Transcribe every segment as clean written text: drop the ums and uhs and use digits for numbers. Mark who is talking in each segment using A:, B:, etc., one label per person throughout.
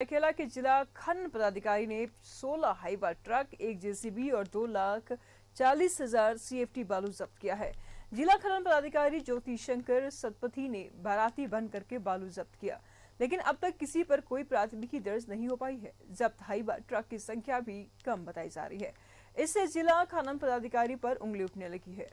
A: सरायकेला के जिला खनन पदाधिकारी ने 16 हाईवा ट्रक, एक जेसीबी और 2,40,000 सीएफटी बालू जब्त किया है। जिला खनन पदाधिकारी ज्योति शंकर सतपथी ने बाराती बन करके बालू जब्त किया, लेकिन अब तक किसी पर कोई प्राथमिकी दर्ज नहीं हो पाई है। जब्त हाईवा ट्रक की संख्या भी कम बताई जा रही है। इससे जिला खनन पदाधिकारी पर उंगली उठने लगी है।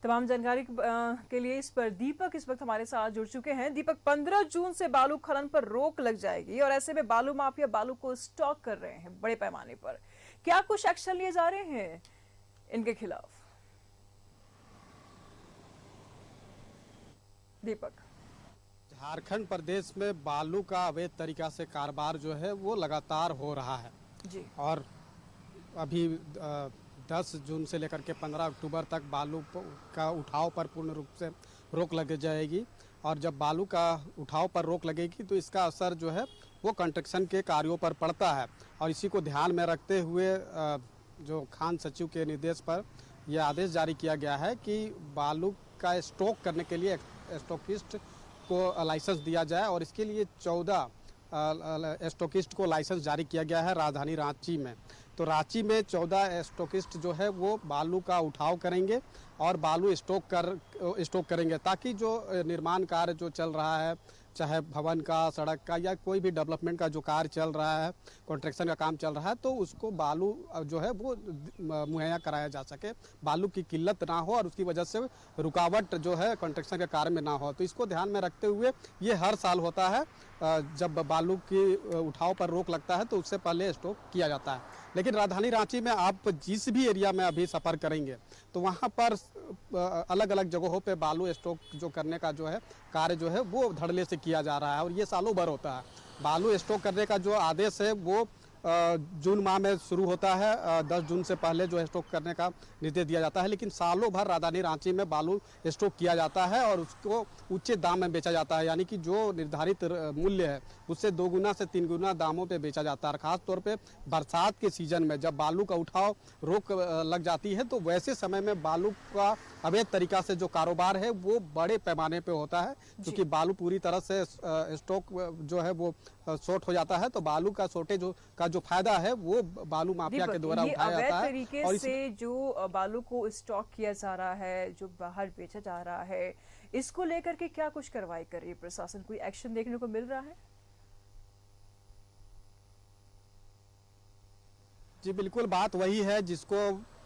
A: तमाम जानकारी के लिए इस पर दीपक इस वक्त हमारे साथ जुड़ चुके हैं। दीपक, 15 जून से बालू खनन पर रोक लग जाएगी और ऐसे में बालू माफिया बालू को स्टॉक कर रहे हैं बड़े पैमाने पर। क्या कुछ एक्शन लिए जा रहे हैं इनके खिलाफ? दीपक,
B: झारखंड प्रदेश में बालू का अवैध तरीका से कारोबार जो है वो लगातार हो रहा है
A: जी।
B: और अभी 10 जून से लेकर के 15 अक्टूबर तक बालू का उठाव पर पूर्ण रूप से रोक लग जाएगी। और जब बालू का उठाव पर रोक लगेगी तो इसका असर जो है वो कंस्ट्रक्शन के कार्यों पर पड़ता है। और इसी को ध्यान में रखते हुए जो खान सचिव के निर्देश पर यह आदेश जारी किया गया है कि बालू का स्टॉक करने के लिए स्टॉकिस्ट को लाइसेंस दिया जाए और इसके लिए 14 स्टॉकिस्ट को लाइसेंस जारी किया गया है राजधानी रांची में। तो रांची में 14 स्टॉकिस्ट जो है वो बालू का उठाव करेंगे और बालू स्टॉक करेंगे ताकि जो निर्माण कार्य जो चल रहा है, चाहे भवन का, सड़क का या कोई भी डेवलपमेंट का जो कार्य चल रहा है, कंस्ट्रक्शन का काम चल रहा है, तो उसको बालू जो है वो मुहैया कराया जा सके, बालू की किल्लत ना हो और उसकी वजह से रुकावट जो है कंस्ट्रक्शन के कार्य में ना हो। तो इसको ध्यान में रखते हुए ये हर साल होता है, जब बालू की उठाव पर रोक लगता है तो उससे पहले स्टॉक किया जाता है। लेकिन राजधानी रांची में आप जिस भी एरिया में अभी सफ़र करेंगे तो वहाँ पर अलग अलग जगहों पे बालू स्टॉक जो करने का जो है कार्य जो है वो धड़ल्ले से किया जा रहा है और ये सालों भर होता है। बालू स्टॉक करने का जो आदेश है वो जून माह में शुरू होता है। 10 जून से पहले जो है स्टॉक करने का निर्देश दिया जाता है, लेकिन सालों भर राजधानी रांची में बालू स्टॉक किया जाता है और उसको ऊंचे दाम में बेचा जाता है, यानी कि जो निर्धारित मूल्य है उससे 2 गुना से 3 गुना दामों पे बेचा जाता है। खास तौर पे बरसात के सीजन में जब बालू का उठाव रोक लग जाती है तो वैसे समय में बालू का अवैध तरीका से जो कारोबार है वो बड़े पैमाने पे होता है, क्योंकि बालू पूरी तरह से स्टॉक जो है वो शॉर्ट हो जाता है। तो बालू का शॉर्टेज का जो फायदा है वो बालू माफिया के द्वारा उठाया जाता है।
A: तरीके और से जो बालू को स्टॉक किया जा रहा है, जो बाहर बेचा जा रहा है, इसको लेकर के क्या कुछ कार्रवाई कर रही है प्रशासन? कोई एक्शन देखने को मिल रहा है?
B: जी बिल्कुल, बात वही है जिसको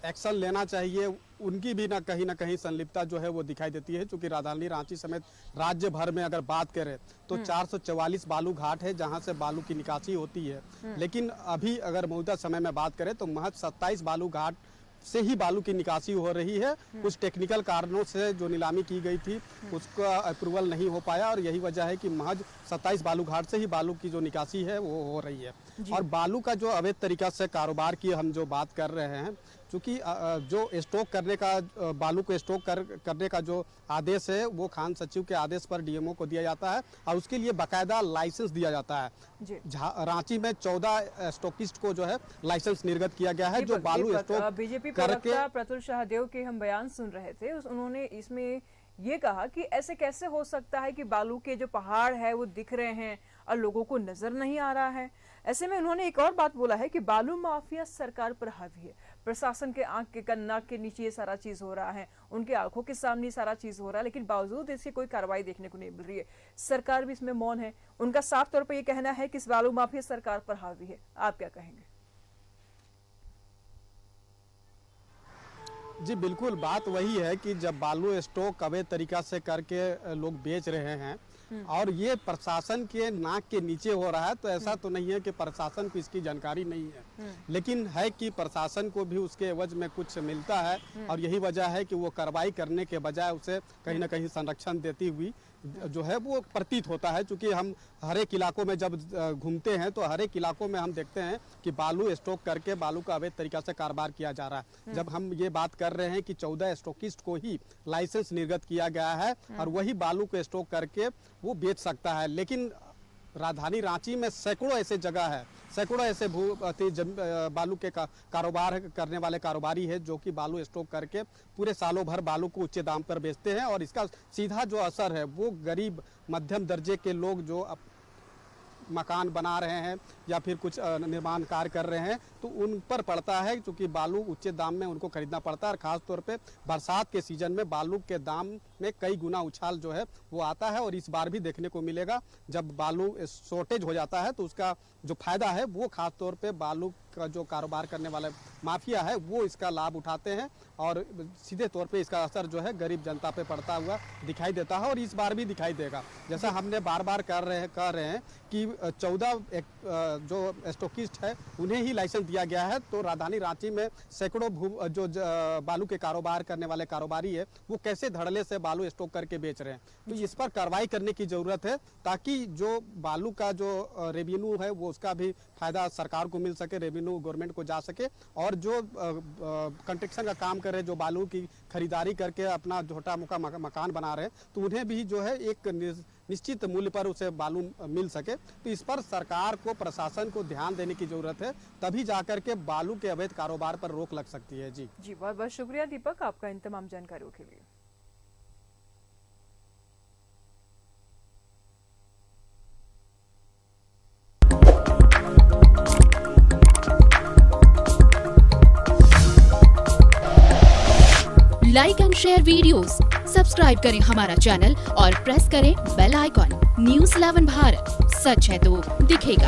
B: एक्शन लेना चाहिए उनकी भी ना कहीं संलिप्तता जो है वो दिखाई देती है। क्योंकि राजधानी रांची समेत राज्य भर में अगर बात करें तो 444 बालू घाट है जहां से बालू की निकासी होती है, लेकिन अभी अगर मौजूदा समय में बात करें तो महज 27 बालू घाट से ही बालू की निकासी हो रही है। कुछ टेक्निकल कारणों से जो नीलामी की गई थी उसका अप्रूवल नहीं हो पाया और यही वजह है कि महज 27 बालू घाट से ही बालू की जो निकासी है वो हो रही है। और बालू का जो अवैध तरीका से कारोबार की हम जो बात कर रहे हैं, क्योंकि जो स्टॉक करने का बालू को स्टॉक करने का जो आदेश है वो खान सचिव के आदेश पर डीएमओ को दिया जाता है और उसके लिए बाकायदा लाइसेंस दिया जाता है। रांची में 14 स्टॉकिस्ट को जो है लाइसेंस निर्गत किया गया है जो बालू स्टॉक
A: बीजेपी प्रवक्ता प्रतुल शाहदेव के हम बयान सुन रहे थे, उन्होंने इसमें ये कहा कि ऐसे कैसे हो सकता है कि बालू के जो पहाड़ है वो दिख रहे हैं और लोगों को नजर नहीं आ रहा है। ऐसे में उन्होंने एक और बात बोला है कि बालू माफिया सरकार पर हावी है, प्रशासन के आंख के नाक के नीचे ये सारा चीज हो रहा है, उनके आंखों के सामने सारा चीज हो रहा है, लेकिन बावजूद इसकी कोई कार्रवाई देखने को नहीं मिल रही है। सरकार भी इसमें मौन है। उनका साफ तौर पर यह कहना है कि इस बालू माफिया सरकार पर हावी है। आप क्या कहेंगे?
B: जी बिल्कुल, बात वही है कि जब बालू स्टॉक अवैध तरीका से करके लोग बेच रहे हैं और ये प्रशासन के नाक के नीचे हो रहा है, तो ऐसा तो नहीं है कि प्रशासन को इसकी जानकारी नहीं है, लेकिन है कि प्रशासन को भी उसके एवज में कुछ मिलता है और यही वजह है कि वो कार्रवाई करने के बजाय उसे कहीं ना कहीं संरक्षण देती हुई जो है वो प्रतीत होता है। क्योंकि हम हर एक इलाकों में जब घूमते हैं तो हर एक इलाकों में हम देखते हैं कि बालू स्टॉक करके बालू का अवैध तरीका से कारोबार किया जा रहा है। जब हम ये बात कर रहे हैं कि 14 स्टॉकिस्ट को ही लाइसेंस निर्गत किया गया है और वही बालू को स्टॉक करके वो बेच सकता है, लेकिन राजधानी रांची में सैकड़ों ऐसे जगह है, सैकड़ों ऐसे बालू के कारोबार करने वाले कारोबारी है जो कि बालू स्टॉक करके पूरे सालों भर बालू को उच्च दाम पर बेचते हैं। और इसका सीधा जो असर है वो गरीब मध्यम दर्जे के लोग जो मकान बना रहे हैं या फिर कुछ निर्माण कार्य कर रहे हैं तो उन पर पड़ता है, क्योंकि बालू उच्च दाम में उनको खरीदना पड़ता है। और खास तौर पे बरसात के सीजन में बालू के दाम में कई गुना उछाल जो है वो आता है। और इस बार भी देखने को मिलेगा जब बालू शॉर्टेज हो जाता है तो उसका जो फायदा है वो खास तौर पे बालू का जो कारोबार करने वाले माफिया है वो इसका लाभ उठाते हैं और सीधे तौर पे इसका असर जो है गरीब जनता पे पड़ता हुआ दिखाई देता है। और इस बार भी दिखाई देगा, जैसा हमने बार बार कह रहे हैं कि 14 जो स्टॉकिस्ट है उन्हें ही लाइसेंस दिया गया है। तो राजधानी रांची में सैकड़ों जो बालू के कारोबार करने वाले कारोबारी है वो कैसे धड़ल्ले से बालू स्टॉक करके बेच रहे हैं। तो इस पर कार्रवाई करने की जरूरत है ताकि जो बालू का जो रेवेन्यू है वो उसका भी फायदा सरकार को मिल सके, रेवेन्यू गवर्नमेंट को जा सके। और जो कंस्ट्रक्शन का काम कर रहे हैं, जो बालू की खरीदारी करके अपना छोटा मोटा मकान बना रहे हैं, तो उन्हें भी जो है एक निश्चित मूल्य पर उसे बालू मिल सके। तो इस पर सरकार को, प्रशासन को ध्यान देने की जरूरत है, तभी जाकर के बालू के अवैध कारोबार पर रोक लग सकती है। जी
A: बहुत बहुत शुक्रिया दीपक आपका इन तमाम जानकारियों के लिए।
C: Like and share videos, subscribe करें हमारा चैनल और प्रेस करें बेल आइकॉन। न्यूज़ 11 भारत, सच है तो दिखेगा।